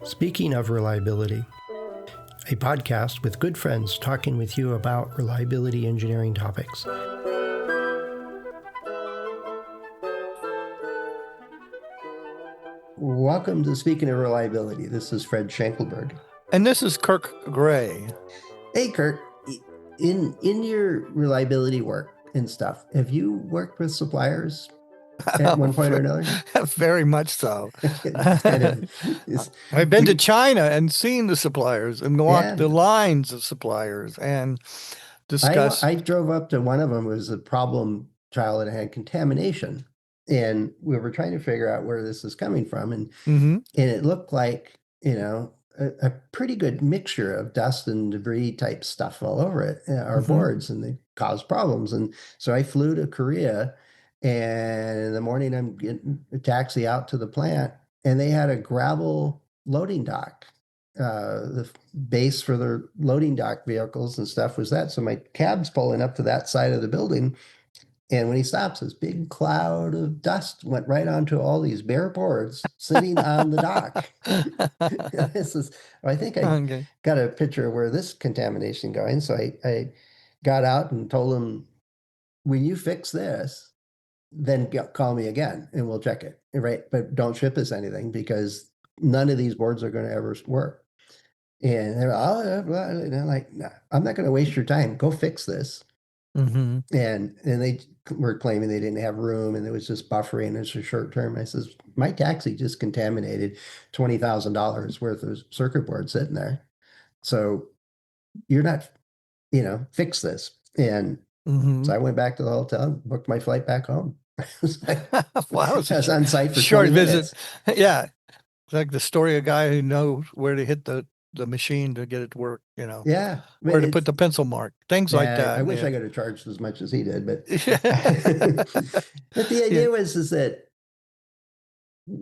Speaking of reliability, a podcast with good friends talking with you about reliability engineering topics. Welcome to Speaking of Reliability. This is Fred Schenkelberg. And this is Kirk Gray. Hey, Kirk. In your reliability work and stuff, have you worked with suppliers at one point or another? Very much so. It's I've been to China and seen the suppliers and walked the lines of suppliers and discussed. I drove up to one of them. It was a problem child that had contamination. And we were trying to figure out where this is coming from. And it looked like, a pretty good mixture of dust and debris type stuff all over it, our boards, and they caused problems. And so I flew to Korea, and in the morning I'm getting a taxi out to the plant, and they had a gravel loading dock. The base for their loading dock vehicles and stuff was that. So my cab's pulling up to that side of the building. And when he stops, this big cloud of dust went right onto all these bare boards sitting on the dock. I think I got a picture of where this contamination going. So I got out and told him, when you fix this, then call me again and we'll check it. Right. But don't ship us anything because none of these boards are going to ever work. And they're like, nah, I'm not going to waste your time. Go fix this. And they were claiming they didn't have room and it was just buffering. It's a short term. I says, my taxi just contaminated $20,000 worth of circuit board sitting there. So you're not, fix this. And so I went back to the hotel, booked my flight back home. Wow, I was on site for short 20 visit. minutes. Yeah. It's like the story of a guy who knows where to hit the machine to get it to work, Yeah. Where to put the pencil mark, things like that. I wish I could have charged as much as he did, but but the idea is that,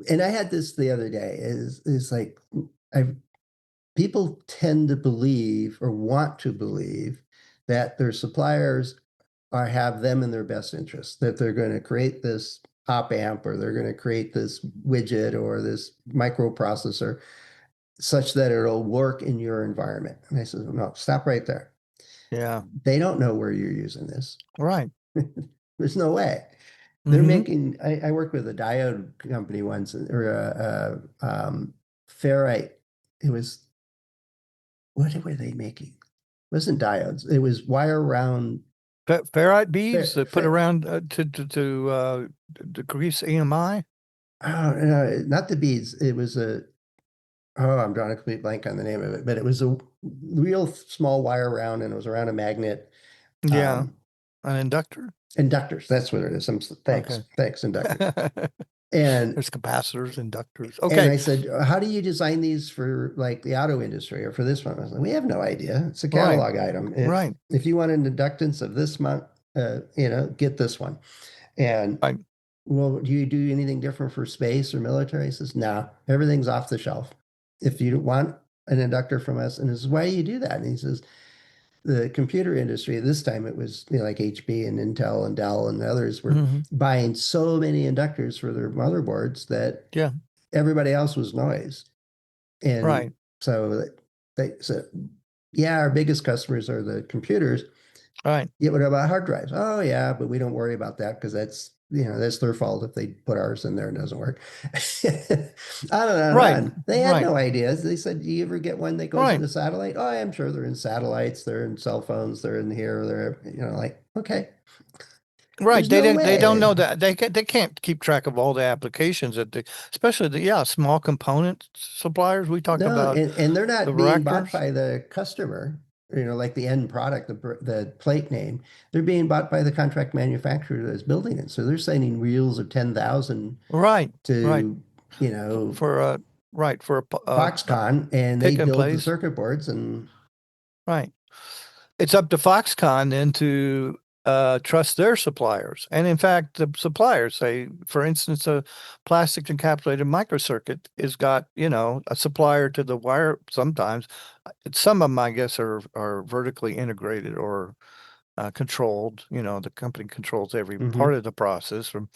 and I had this the other day, is like, people tend to believe or want to believe that their suppliers have them in their best interest, that they're going to create this op amp or they're going to create this widget or this microprocessor such that it'll work in your environment. And I said, no, stop right there. Yeah. They don't know where you're using this. Right. There's no way. They're making, I worked with a diode company once, or ferrite. It was, what were they making? It wasn't diodes. It was wire round. Ferrite beads that put around to decrease EMI? Oh, no, not the beads. It was I'm drawing a complete blank on the name of it, but it was a real small wire round and it was around a magnet. Yeah. An inductor? Inductors. That's what it is. Thanks, inductors. And there's capacitors, inductors. Okay. And I said, how do you design these for like the auto industry or for this one? I was like, we have no idea. It's a catalog item. If you want an inductance of this month, get this one. And well, do you do anything different for space or military? He says, no, everything's off the shelf. If you want an inductor from us, and he says, why do you do that? And he says, the computer industry, this time it was like HP and Intel and Dell and others were buying so many inductors for their motherboards that everybody else was noise. And so they said, our biggest customers are the computers. Right. Yeah, what about hard drives? Oh yeah, but we don't worry about that because that's their fault if they put ours in there and it doesn't work. I don't know. Right. They had no ideas. They said, do you ever get one that goes into satellite? Oh, I'm sure they're in satellites. They're in cell phones. They're in here. They're, like, okay. Right. They don't know that. They can't keep track of all the applications especially the small component suppliers we talked about. And they're not being bought by the customer. Like the end product, the plate name, they're being bought by the contract manufacturer that's building it. So they're sending reels of 10,000 to for a Foxconn, and they build the circuit boards and it's up to Foxconn then to trust their suppliers. And in fact, the suppliers say, for instance, a plastic encapsulated microcircuit has got, a supplier to the wire sometimes. Some of them, I guess, are vertically integrated or controlled. The company controls every Mm-hmm. part of the process, from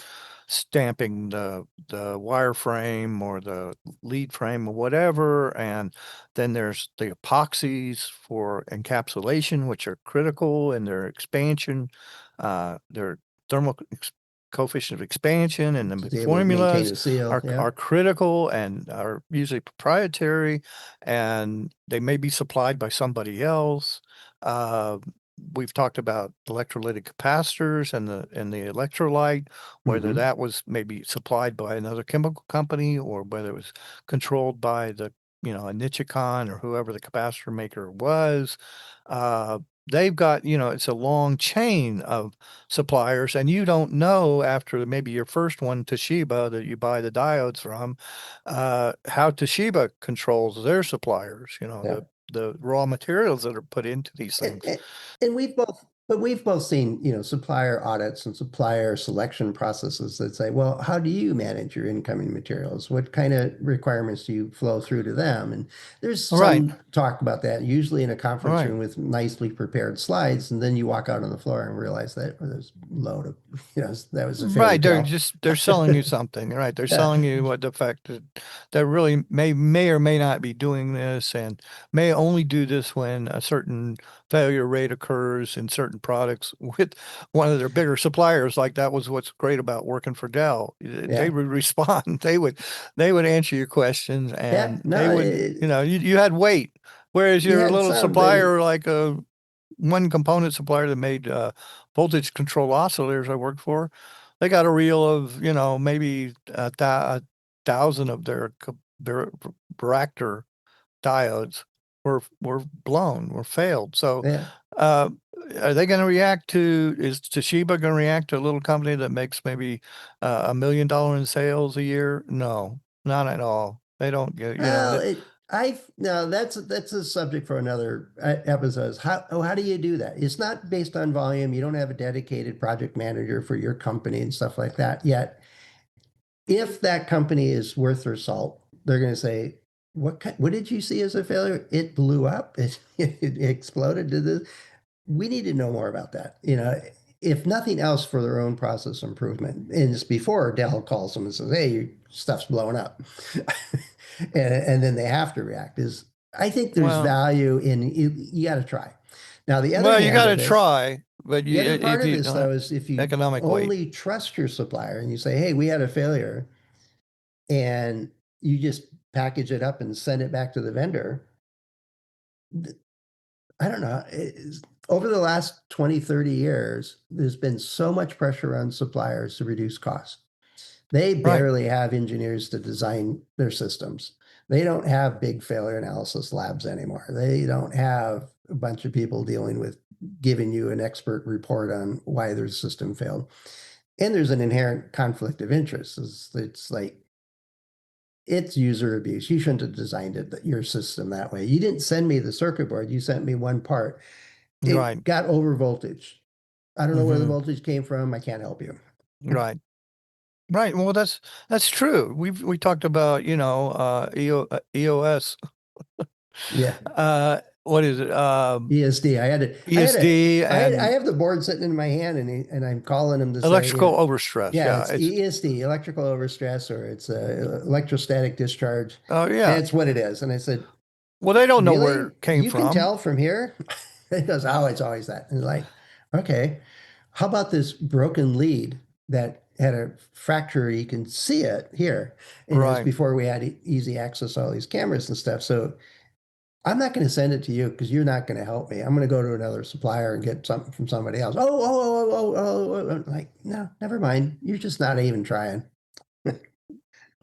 stamping the wireframe or the lead frame or whatever. And then there's the epoxies for encapsulation, which are critical in their expansion, their thermal coefficient of expansion, and To the be able to maintain formulas a seal. Yeah. are critical and are usually proprietary, and they may be supplied by somebody else. Uh, we've talked about electrolytic capacitors and the electrolyte, whether Mm-hmm. that was maybe supplied by another chemical company or whether it was controlled by a Nichicon or whoever the capacitor maker was. Uh, they've got, it's a long chain of suppliers, and you don't know after maybe your first one, Toshiba, that you buy the diodes from, how Toshiba controls their suppliers, Yeah. the raw materials that are put into these And, things. and and we've both seen, supplier audits and supplier selection processes that say, well, how do you manage your incoming materials? What kind of requirements do you flow through to them? And there's Right, some talk about that, usually in a conference right. room with nicely prepared slides, and then you walk out on the floor and realize that there's a load of, that was a fairy Right, tale. they're selling you something, right? They're Yeah, selling you what the fact that they really may or may not be doing this, and may only do this when a certain failure rate occurs in certain products with one of their bigger suppliers. Like, that was what's great about working for Dell. They yeah, would respond. They would answer your questions, yeah. and they No, would, you had weight. Whereas you your had little some, but supplier, like a one component supplier that made voltage control oscillators I worked for, they got a reel of, maybe a thousand of their Baractor diodes were blown, were failed. So, yeah. uh, are they going to is Toshiba going to react to a little company that makes maybe $1 million in sales a year? No, not at all. They don't get, Well, no, that's a subject for another episode. How do you do that? It's not based on volume. You don't have a dedicated project manager for your company and stuff like that. Yet, if that company is worth their salt, they're going to say, what did you see as a failure? It blew up. It exploded. We need to know more about that. If nothing else for their own process improvement. And it's before Dell calls them and says, hey, your stuff's blowing up. And then they have to react. I think there's well, value in you got to try. Now, the other well, you hand got of to this, try, but the other part if of you this don't have though is if you economic weight. only trust your supplier and you say, hey, we had a failure, and you just package it up and send it back to the vendor, I don't know. Over the last 20, 30 years, there's been so much pressure on suppliers to reduce costs. They Right. barely have engineers to design their systems. They don't have big failure analysis labs anymore. They don't have a bunch of people dealing with giving you an expert report on why their system failed. And there's an inherent conflict of interest. It's like, it's user abuse. You shouldn't have designed your system that way. You didn't send me the circuit board. You sent me one part. Right. It got over voltage. I don't know where the Hmm. voltage came from. I can't help you. Right. Right. Well, that's true. We talked about, EOS. Yeah. What is it? ESD. ESD I and have the board sitting in my hand, and I'm calling him to say, electrical overstress. yeah, Yeah. it's ESD, electrical overstress, or it's electrostatic discharge, Oh, and yeah. it's what it is. And I said, Well, they don't know where really? it came You can from. tell from here? He goes, oh, it's always that. And like, okay, how about this broken lead that had a fracture? You can see it here. And it was Right. before we had easy access to all these cameras and stuff. So I'm not going to send it to you because you're not going to help me. I'm going to go to another supplier and get something from somebody else. Like, no, never mind. You're just not even trying.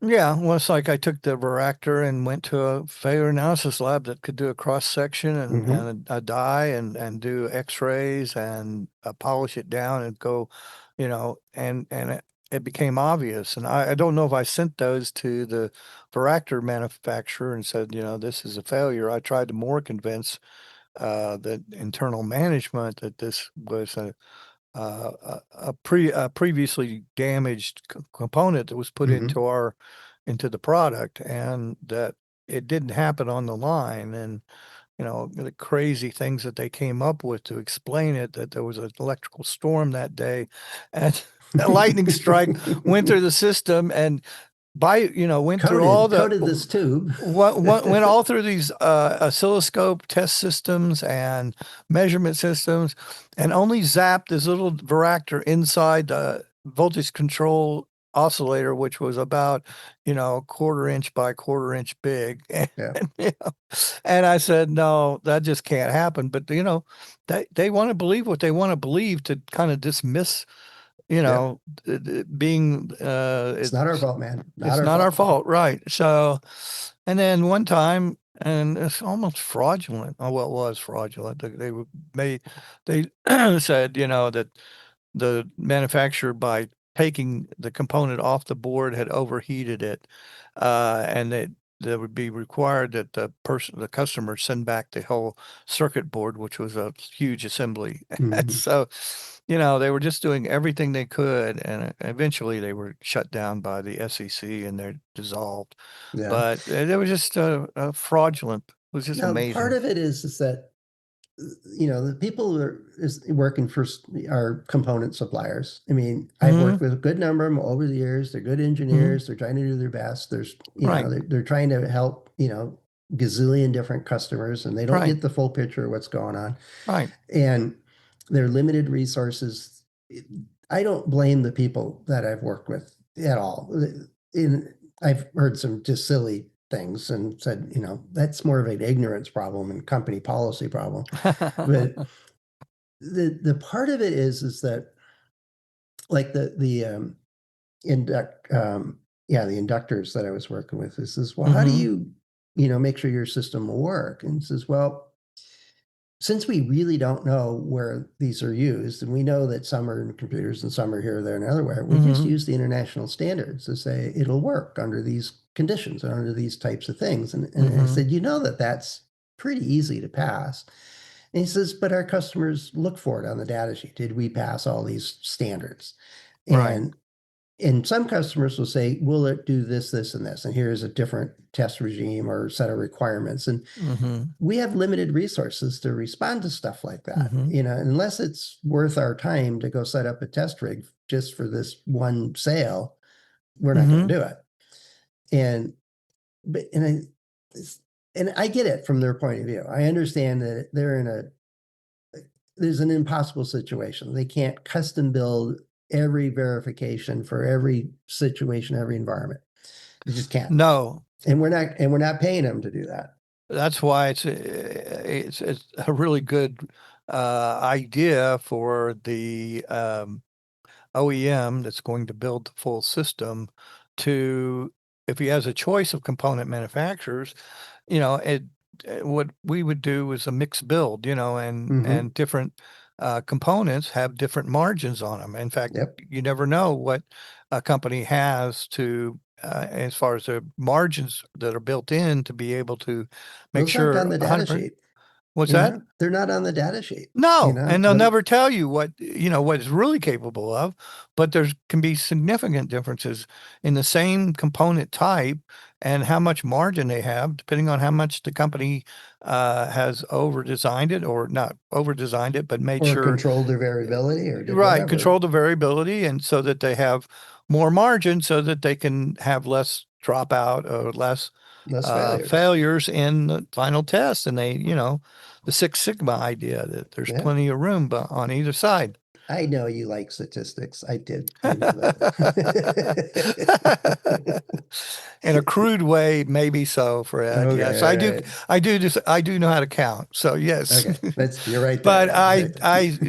Yeah, well, it's like I took the Varactor and went to a failure analysis lab that could do a cross section Hmm. and a dye and do X-rays and polish it down and go, and it became obvious. And I don't know if I sent those to the Varactor manufacturer and said, this is a failure. I tried to more convince the internal management that this was a previously damaged component that was put Hmm. into the product, and that it didn't happen on the line. And the crazy things that they came up with to explain it, that there was an electrical storm that day and a lightning strike went through the system and went through all coated this tube. went all through these oscilloscope test systems and measurement systems and only zapped this little varactor inside the voltage control oscillator, which was about, quarter inch by quarter inch big. Yeah. And I said, no, that just can't happen. But, they want to believe what they want to believe to kind of dismiss, being, It's not our fault, man. it's not our fault. Right. So, and then one time, and it's almost fraudulent. Oh, well, it was fraudulent. They said, that the manufacturer, by taking the component off the board, had overheated it, and that would be required that the customer send back the whole circuit board, which was a huge assembly. Mhm. So, they were just doing everything they could, and eventually they were shut down by the SEC and they're dissolved. Yeah. But it was just fraudulent. It was just Now, amazing. part of it is that, the people who are working for are component suppliers. I mean, I've worked with a good number of them over the years. They're good engineers. They're trying to do their best. There's, Right. they're trying to help, gazillion different customers, and they don't Right. get the full picture of what's going on. Right. And they're limited resources. I don't blame the people that I've worked with at all. I've heard some just silly things and said, that's more of an ignorance problem and company policy problem. But the part of it is that, like the inductors that I was working with, is well, how do you make sure your system will work? And says, well, since we really don't know where these are used, and we know that some are in computers and some are here, there, and everywhere, we just use the international standards to say it'll work under these conditions and under these types of things. And I said, that's pretty easy to pass. And he says, but our customers look for it on the data sheet. Did we pass all these standards? Right. And some customers will say, will it do this, this, and this? And here's a different test regime or set of requirements. And we have limited resources to respond to stuff like that. Unless it's worth our time to go set up a test rig just for this one sale, we're not going to do it. And I get it from their point of view. I understand that there's an impossible situation. They can't custom build every verification for every situation, every environment. You just can't. No. And we're not paying them to do that. That's why it's a really good idea for the OEM that's going to build the full system to, if he has a choice of component manufacturers, what we would do is a mixed build, and different components have different margins on them. In fact, you never know what a company has to, as far as the margins that are built in to be able to make Those sure. aren't on the data sheet. What's that? They're not on the data sheet. No, and they'll never tell you what it's really capable of, but can be significant differences in the same component type and how much margin they have, depending on how much the company has over-designed it, or not over-designed it, but made sure controlled their variability, or right, control the variability, and so that they have more margin, so that they can have less dropout or less failures in the final test. And they, the Six Sigma idea that there's plenty of room on either side. I know you like statistics. I did. I know that. In a crude way, maybe so, Fred. Okay, yes, right. I do know how to count. So yes. Okay, you're right. But I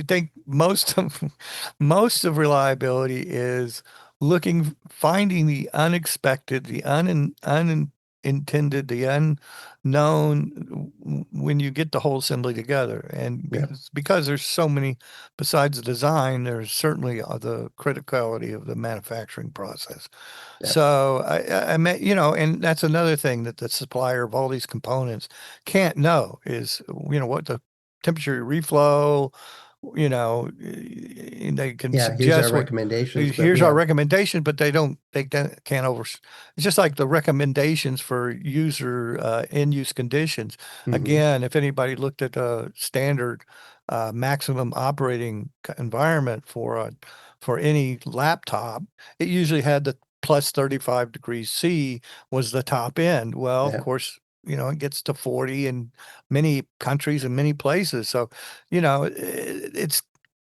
think most of reliability is finding the unexpected, the unintended, the unknown when you get the whole assembly together. And because there's so many, besides the design, there's certainly the criticality of the manufacturing process. So I met, and that's another thing that the supplier of all these components can't know is, what the temperature reflow, you know, and they can Yeah, here's our suggest what, recommendations, but here's we our have, recommendation, but they can't it's just like the recommendations for user end use conditions. mhm, Again, if anybody looked at a standard maximum operating environment for any laptop, it usually had the plus 35 degrees C was the top end. Well, of yeah, course, it gets to 40 in many countries and many places. So,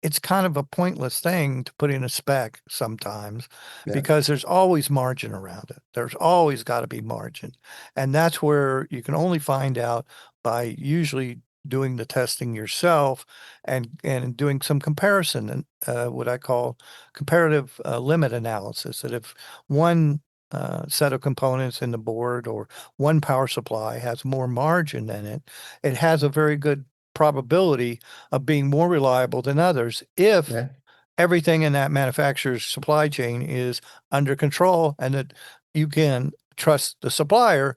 it's kind of a pointless thing to put in a spec sometimes yeah, because there's always margin around it. There's always got to be margin. And that's where you can only find out by usually doing the testing yourself and doing some comparison and what I call comparative limit analysis. That if one set of components in the board or one power supply has more margin in it, it has a very good probability of being more reliable than others if yeah, everything in that manufacturer's supply chain is under control and that you can trust the supplier,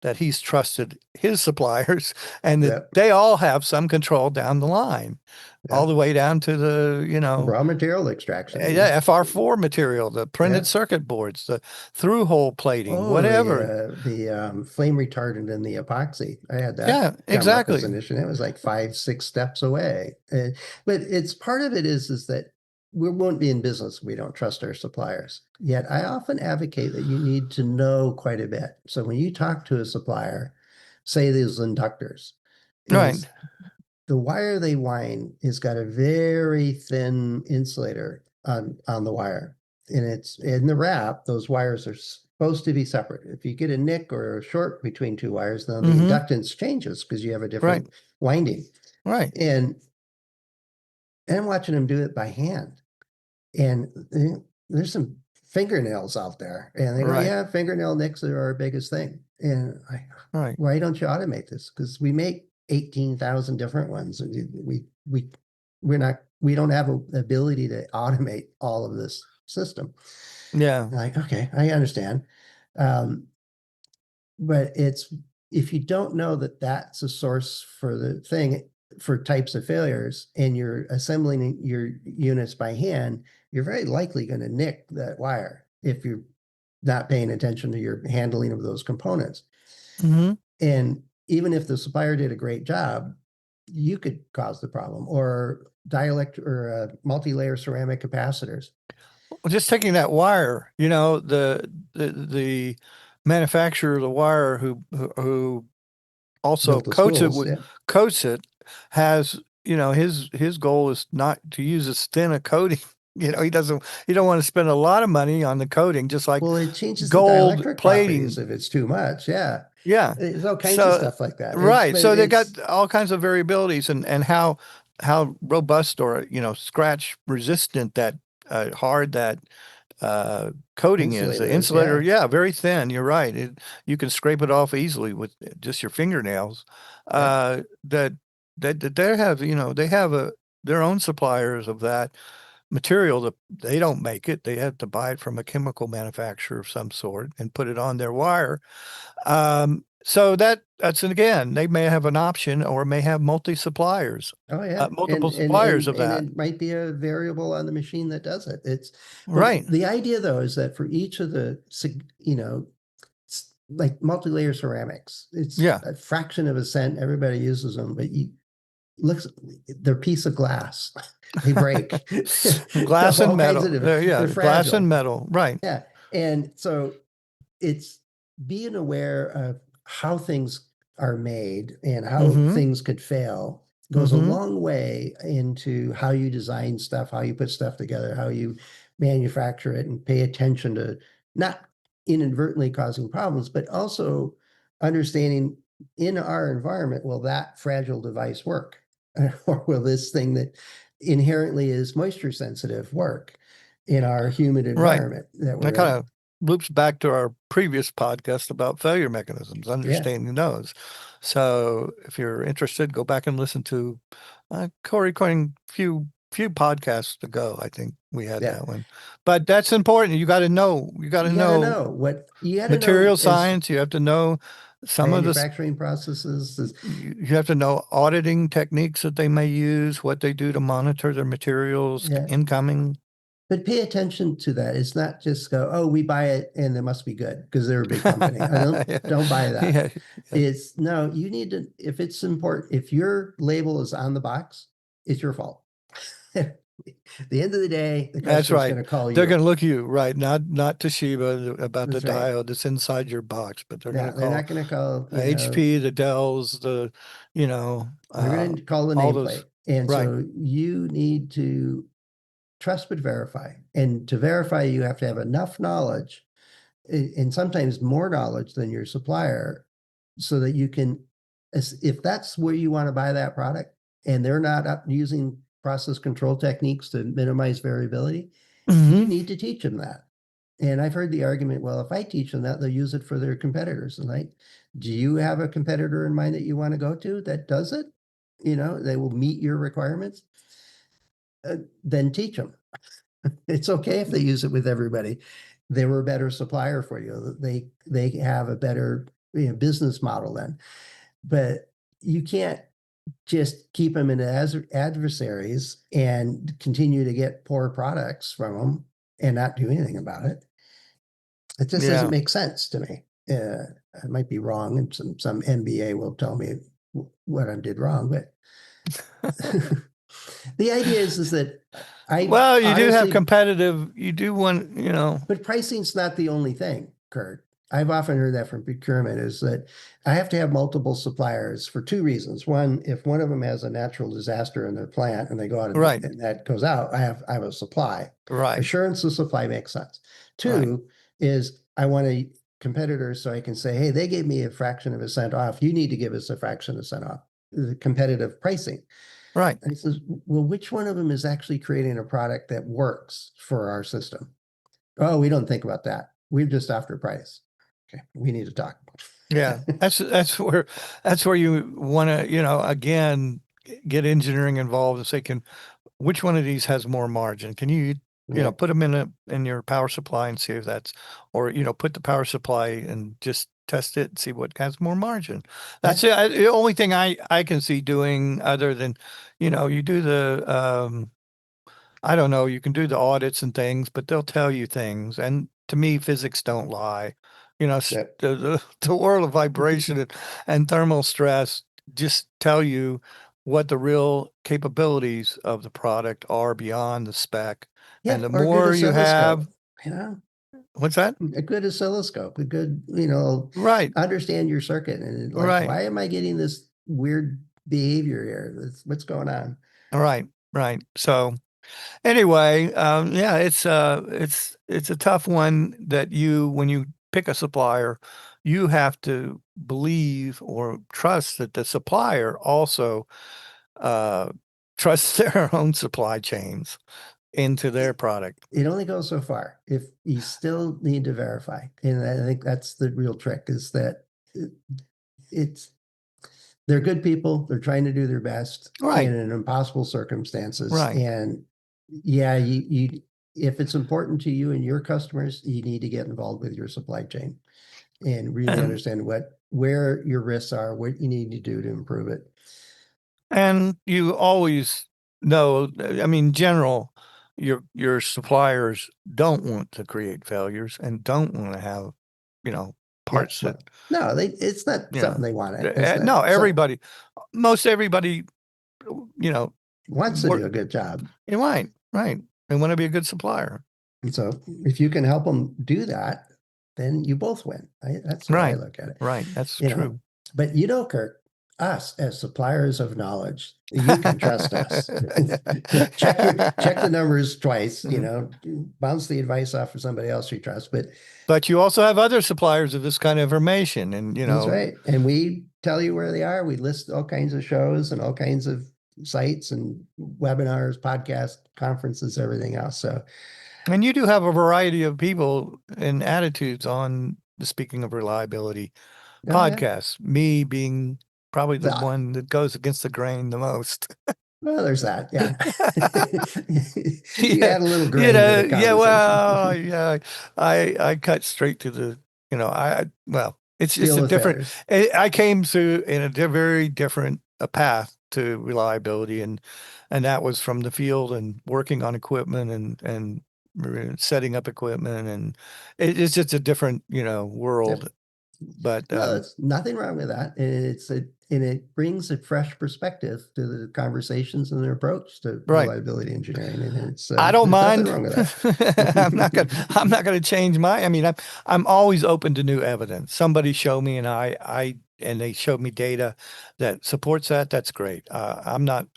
that he's trusted his suppliers, and that yeah, they all have some control down the line, yeah. all the way down to the, Raw material extraction. yeah, FR4 material, the Yeah. printed circuit boards, the through hole plating, Oh, whatever. the flame retardant and the epoxy. I had that Yeah, come up as exactly. an issue. It was like 5, 6 steps away. But it's part of it is that we won't be in business if we don't trust our suppliers. Yet I often advocate that you need to know quite a bit. So when you talk to a supplier, say these inductors, Right. is the wire they wind has got a very thin insulator on the wire. And it's in the wrap, those wires are supposed to be separate. If you get a nick or a short between two wires, then the Mm-hmm. inductance changes because you have a Right. different winding. Right. And I'm watching them do it by hand. And there's some fingernails out there. And they go, Right. yeah, fingernail nicks are our biggest thing. And Right. why don't you automate this? Because we make 18,000 different ones. We don't have an ability to automate all of this system. Yeah. Like, okay, I understand. Um, but it's if you don't know that that's a source for the thing for types of failures and you're assembling your units by hand, you're very likely going to nick that wire if you're not paying attention to your handling of those components. Mm-hmm. And even if the supplier did a great job, you could cause the problem. Or dielectric or multi-layer ceramic capacitors. Well, just taking that wire, the manufacturer of the wire who also Built the spools, yeah. coats it has, his goal is not to use as thin a coating. He don't want to spend a lot of money on the coating, just like Well, it changes the gold dielectric properties plating. if it's too much. Yeah. Yeah. There's all kinds of So, stuff like that. right. But So they got it's, all kinds of variabilities and how robust or, scratch resistant that hard that coating is. The insulator is, insulator, yeah. yeah, very thin. You're right. You can scrape it off easily with just your fingernails. Yeah. That they have, they have their own suppliers of that material that they don't make it. They have to buy it from a chemical manufacturer of some sort and put it on their wire. So that's again, they may have an option or may have multi-suppliers, Oh, yeah. multiple suppliers of And that. it might be a variable on the machine that does it. But Right. the idea though is that for each of the, like multi-layer ceramics, it's Yeah. a fraction of a cent. Everybody uses them, but looks they're a piece of glass. They break. Glass and All kinds metal. of different. Yeah, They're glass and fragile. metal. Right. Yeah. And so it's being aware of how things are made and how Mm-hmm. things could fail goes a Mm-hmm. long way into how you design stuff, how you put stuff together, how you manufacture it, and pay attention to not inadvertently causing problems, but also understanding in our environment, will that fragile device work? Or will this thing that inherently is moisture sensitive work in our humid Right. environment that That we're kind in? of loops back to our previous podcast about failure mechanisms, Yeah, understanding those. So if you're interested, go back and listen to Corey Coyne few podcasts ago. I think we had yeah. that one. But that's important. You got to know. You got to You got to know know what you got to material know as science. You have to know. some of the manufacturing processes. you have to know auditing techniques that they may use, what they do to monitor their materials Yeah. incoming. But pay attention to that. It's not just go, oh, we buy it and it must be good because they're a big company. I don't buy that. Yeah. It's no, you need to, if it's important, if your label is on the box, it's your fault. At the end of the day, the That's customer's right. going to call They're you. going to look at you, right? Not Toshiba about the That's right. diode that's inside your box, but they're going Yeah, to they're call not going to call, HP, the Dells, the, they're going to call the all those. nameplate. And Right. so you need to trust but verify. And to verify, you have to have enough knowledge and sometimes more knowledge than your supplier so that you can, if that's where you want to buy that product and they're not using process control techniques to minimize variability, you need to teach them that. And I've heard the argument, well, if I teach them that, they'll use it for their competitors. And like, do you have a competitor in mind that you want to go to that does it? They will meet your requirements. Then teach them. It's okay if they use it with everybody. They were a better supplier for you. They have a better business model then. But you can't just keep them in as adversaries and continue to get poor products from them and not do anything about it. It just doesn't make sense to me. I might be wrong, and some MBA will tell me what I did wrong, but the idea is that well, you do have competitive, you do want, but pricing's not the only thing, Kurt. I've often heard that from procurement is that I have to have multiple suppliers for two reasons. One, if one of them has a natural disaster in their plant and they go out and that goes out, I have a supply. Right. Assurance of supply makes sense. Two is I want a competitor so I can say, hey, they gave me a fraction of a cent off. You need to give us a fraction of a cent off. The competitive pricing. Right. And he says, well, which one of them is actually creating a product that works for our system? Oh, we don't think about that. We're just after price. Okay, we need to talk. Yeah, that's where you want to, again, get engineering involved and say, which one of these has more margin? Can you put them in your power supply and see if that's, or put the power supply and just test it and see what has more margin. That's it. The only thing I can see doing other than, you do the I don't know, you can do the audits and things, but they'll tell you things. And to me, physics don't lie. The world of vibration and thermal stress just tell you what the real capabilities of the product are beyond the spec. Yeah, and the or more you have, what's that? A good oscilloscope, a good, right. Understand your circuit and like, why am I getting this weird behavior here? What's going on? Right. So anyway, yeah, it's a tough one that when you pick a supplier, you have to believe or trust that the supplier also trusts their own supply chains into their product. It only goes so far. If you still need to verify, and I think that's the real trick, is that they're good people. They're trying to do their best in an impossible circumstances. Right. And yeah, you if it's important to you and your customers, you need to get involved with your supply chain and really understand where your risks are, what you need to do to improve it. And you always know, general, your suppliers don't want to create failures and don't want to have, parts that. No, it's not something they want. No, most everybody, wants to do a good job. Right. They want to be a good supplier. And so if you can help them do that, then you both win. That's the way I look at it. Right. That's true. But Kirk, us as suppliers of knowledge, you can trust us. check the numbers twice, bounce the advice off for somebody else you trust. But you also have other suppliers of this kind of information, and that's right. And we tell you where they are. We list all kinds of shows and all kinds of sites and webinars, podcasts, conferences, everything else. So, and you do have a variety of people and attitudes on the Speaking of Reliability podcast. Yeah. Me being probably the one that goes against the grain the most. Well, there's that. Yeah. You add a little grain to the conversation. I cut straight to the, It's just deal a with different. failures. I came to in a very different path to reliability, and that was from the field and working on equipment and setting up equipment, and it's just a different world. Yep. But No, there's nothing wrong with that. And it brings a fresh perspective to the conversations and their approach to right. reliability engineering. And I don't there's nothing mind. wrong with that. I'm not gonna change I mean, I'm always open to new evidence. Somebody show me, and and they showed me data that supports that. That's great. I'm not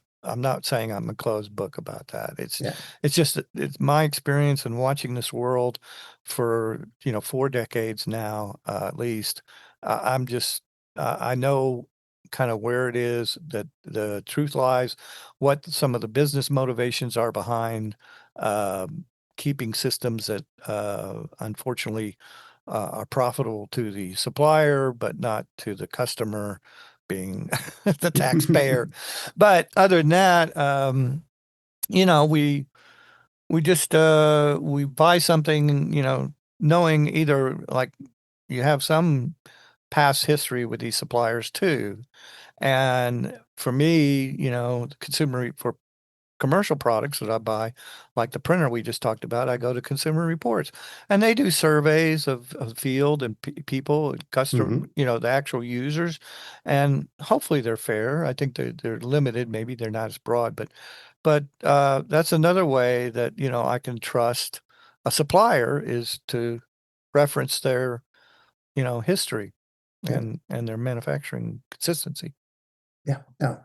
saying I'm a closed book about that. Yeah. It's just that it's my experience in watching this world for 4 decades now, at least. I'm just I know kind of where it is that the truth lies, what some of the business motivations are behind keeping systems that unfortunately are profitable to the supplier, but not to the customer, being the taxpayer. But other than that, we just we buy something, knowing either like you have some past history with these suppliers too. And for me, the consumer for commercial products that I buy, like the printer we just talked about, I go to Consumer Reports, and they do surveys of field and people, and customer, Mhm. the actual users, and hopefully they're fair. I think they're limited. Maybe they're not as broad, but that's another way that I can trust a supplier is to reference their history Yep. and their manufacturing consistency. Yeah. No,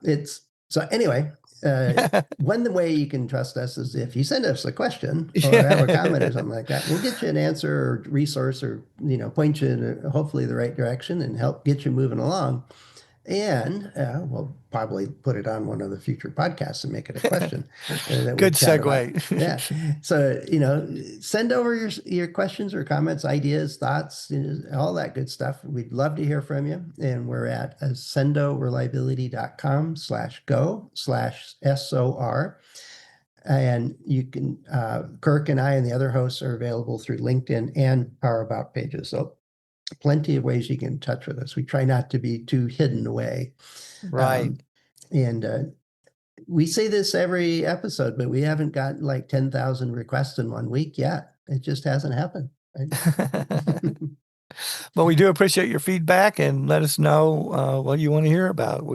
so anyway, one way you can trust us is if you send us a question or have a comment or something like that, we'll get you an answer or resource or, point you in hopefully the right direction and help get you moving along. And we'll probably put it on one of the future podcasts and make it a question that we Good chat about. segue. Yeah. So, send over your questions or comments, ideas, thoughts, all that good stuff. We'd love to hear from you. And we're at ascendoreliability.com/go/SOR. And you can, Kirk and I and the other hosts are available through LinkedIn and our About pages. So plenty of ways you get in touch with us. We try not to be too hidden away. Right. Um, and we say this every episode, but we haven't got like 10,000 requests in 1 week yet. It just hasn't happened. Right? Well, we do appreciate your feedback, and let us know what you want to hear about.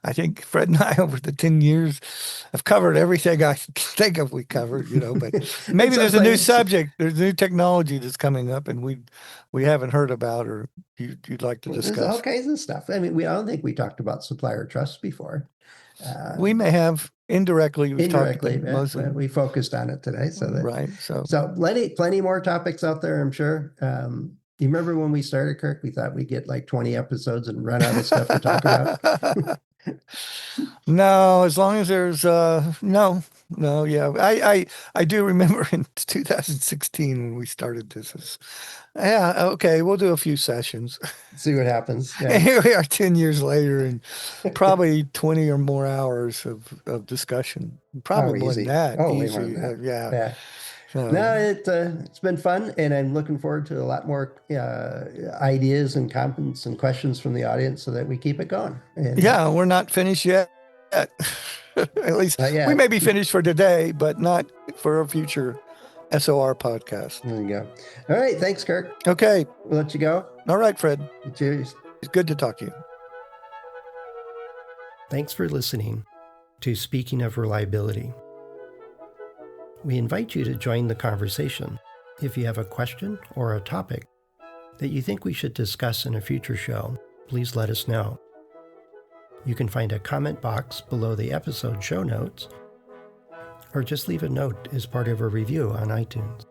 I think Fred and I, over the 10 years, have covered everything I can think of we covered, but maybe there's a new subject, there's new technology that's coming up, and we haven't heard about or you'd like to There's all discuss. kinds of stuff. I mean, I don't think we talked about supplier trust before. We may have indirectly. We've Indirectly, talked mostly. we focused on it today. Right. So plenty more topics out there, I'm sure. You remember when we started, Kirk? We thought we'd get like 20 episodes and run out of stuff to talk about. No, as long as there's no, yeah. I do remember in 2016 when we started this. Yeah, okay, we'll do a few sessions. See what happens. Yeah. And here we are 10 years later, and probably 20 or more hours of discussion. Probably more than Easy. that. Oh, way more Easy. than that. Yeah. Yeah. So, No, it's been fun, and I'm looking forward to a lot more ideas and comments and questions from the audience so that we keep it going. And yeah, we're not finished yet. At least not we yet. may be finished for today, but not for a future SOR podcast. There you go. All right. Thanks, Kirk. Okay. We'll let you go. All right, Fred. Cheers. It's good to talk to you. Thanks for listening to Speaking of Reliability. We invite you to join the conversation. If you have a question or a topic that you think we should discuss in a future show, please let us know. You can find a comment box below the episode show notes, or just leave a note as part of a review on iTunes.